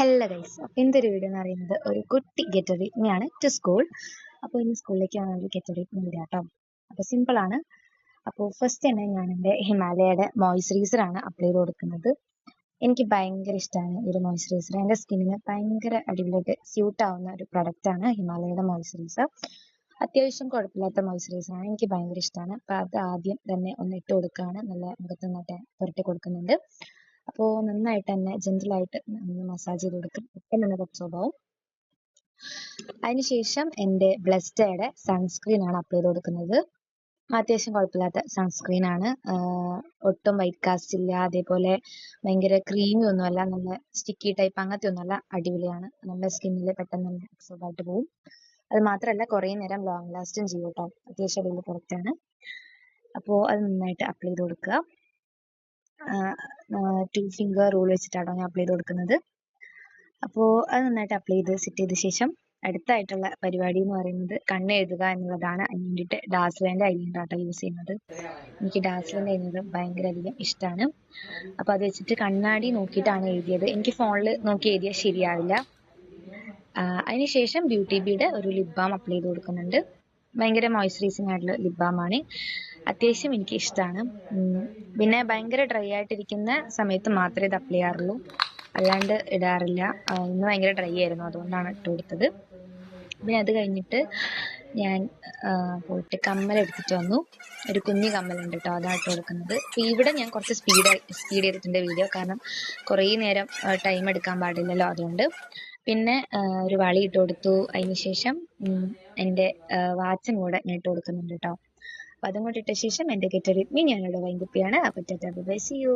Hello guys, അപ്പോൾ ഇന്നത്തെ ഒരു വീഡിയോ എന്ന് പറയുന്നത് ഒരു കുട്ടി ഗെറ്റ് റെഡിയാണ് ടു സ്കൂൾ. അപ്പോൾ ഇന്ന് സ്കൂളിലേക്കാണ് ഒരു ഗെറ്റ് റെഡി വീഡിയോ കേട്ടോ. അപ്പോൾ സിമ്പിളാണ്. അപ്പോൾ ഫസ്റ്റ് തന്നെ ഞാൻ എൻ്റെ ഹിമാലയയുടെ മോയ്സ്ചറൈസറാണ് അപ്ലൈ ചെയ്ത് കൊടുക്കുന്നത്. എനിക്ക് ഭയങ്കര ഇഷ്ടമാണ് ഈ ഒരു മോയ്സ്ചറൈസർ. എൻ്റെ സ്കിന്നിന് ഭയങ്കര അടിപൊളിയായിട്ട് സ്യൂട്ട് ആവുന്ന ഒരു പ്രൊഡക്റ്റാണ് ഹിമാലയയുടെ മോയ്സ്ചറൈസർ. അത്യാവശ്യം കുഴപ്പമില്ലാത്ത മോയ്സ്ചറൈസറാണ്, എനിക്ക് ഭയങ്കര ഇഷ്ടമാണ്. അപ്പോൾ അത് ആദ്യം തന്നെ ഒന്ന് ഇട്ട് കൊടുക്കുകയാണ്. നല്ല മുഖത്ത് നന്നായിട്ട് പുരട്ടി കൊടുക്കുന്നുണ്ട്. അപ്പോൾ നന്നായിട്ട് തന്നെ ജെന്റിലായിട്ട് ഒന്ന് മസാജ് ചെയ്ത് കൊടുക്കും. പെട്ടെന്ന് തന്നെ സ്വഭാവം. അതിനുശേഷം എൻ്റെ ബ്ലെസ്റ്റയുടെ സൺസ്ക്രീൻ ആണ് അപ്ലൈ ചെയ്ത് കൊടുക്കുന്നത്. അത്യാവശ്യം കുഴപ്പമില്ലാത്ത സൺസ്ക്രീൻ ആണ്. ഒട്ടും വൈറ്റ് കാസ്റ്റ് ഇല്ല, അതേപോലെ ഭയങ്കര ക്രീമി ഒന്നുമല്ല, നല്ല സ്റ്റിക്കി ടൈപ്പ് അങ്ങനത്തെ ഒന്നുമല്ല, അടിപൊളിയാണ്. നമ്മുടെ സ്കിന്നിൽ പെട്ടെന്ന് തന്നെ അബ്സോർബ് ആയിട്ട് പോകും. അത് മാത്രമല്ല കുറേ നേരം ലോങ് ലാസ്റ്റും ചെയ്യും കേട്ടോ. അത്യാവശ്യം അടിപൊളി പ്രൊഡക്റ്റാണ്. അപ്പോൾ അത് നന്നായിട്ട് അപ്ലൈ ചെയ്ത് കൊടുക്കുക. 2 ഫിംഗർ റൂൾ വെച്ചിട്ടാണ് ഞാൻ അപ്ലൈ ചെയ്ത് കൊടുക്കുന്നത്. അപ്പോൾ അത് നന്നായിട്ട് അപ്ലൈ ചെയ്ത് സെറ്റ് ചെയ്ത ശേഷം അടുത്തായിട്ടുള്ള പരിപാടി എന്ന് പറയുന്നത് കണ്ണ് എഴുതുക എന്നുള്ളതാണ്. അതിന് വേണ്ടിയിട്ട് ഡാസ്ലറിൻ്റെ ഐലൈനറാട്ടോ യൂസ് ചെയ്യുന്നത്. എനിക്ക് ഡാസ്ലറിൻ്റെ ഐലൈനർ ഭയങ്കര അധികം ഇഷ്ടമാണ്. അപ്പോൾ അത് വെച്ചിട്ട് കണ്ണാടി നോക്കിയിട്ടാണ് എഴുതിയത്. എനിക്ക് ഫോണിൽ നോക്കി എഴുതിയാൽ ശരിയാവില്ല. അതിനുശേഷം ബ്യൂട്ടി ബിയുടെ ഒരു ലിപ് ബാം അപ്ലൈ ചെയ്ത് കൊടുക്കുന്നുണ്ട്. ഭയങ്കര മോയ്സ്ചറൈസിങ് ആയിട്ടുള്ള ലിപ് ബാമാണ്. അത്യാവശ്യം എനിക്ക് ഇഷ്ടമാണ്. പിന്നെ ഭയങ്കര ഡ്രൈ ആയിട്ടിരിക്കുന്ന സമയത്ത് മാത്രമേ ഇത് അപ്ലൈ ചെയ്യാറുള്ളൂ, അല്ലാണ്ട് ഇടാറില്ല. ഇന്ന് ഭയങ്കര ഡ്രൈ ആയിരുന്നു, അതുകൊണ്ടാണ് ഇട്ട് കൊടുത്തത്. പിന്നെ അത് കഴിഞ്ഞിട്ട് ഞാൻ പോയിട്ട് കമ്മൽ എടുത്തിട്ട് വന്നു. ഒരു കുഞ്ഞു കമ്മലുണ്ട് കേട്ടോ, അതാണ് ഇട്ട് കൊടുക്കുന്നത്. അപ്പോൾ ഇവിടെ ഞാൻ കുറച്ച് സ്പീഡ് ചെയ്തിട്ടുണ്ട് വീഡിയോ, കാരണം കുറേ നേരം ടൈം എടുക്കാൻ പാടില്ലല്ലോ, അതുകൊണ്ട്. പിന്നെ ഒരു വളി ഇട്ട് കൊടുത്തു. അതിനുശേഷം എൻ്റെ വാച്ചും കൂടെ ഞാൻ ഇട്ട് കൊടുക്കുന്നുണ്ട് കേട്ടോ. അപ്പോൾ അതും കൂടെ ഇട്ട ശേഷം എൻ്റെ ഗെറ്റ് റെഡി വിത്ത് മീ ഞാനിവിടെ വൈൻഡപ്പ് ചെയ്യാണ്. അപ്പോൾ tata bye bye, see U.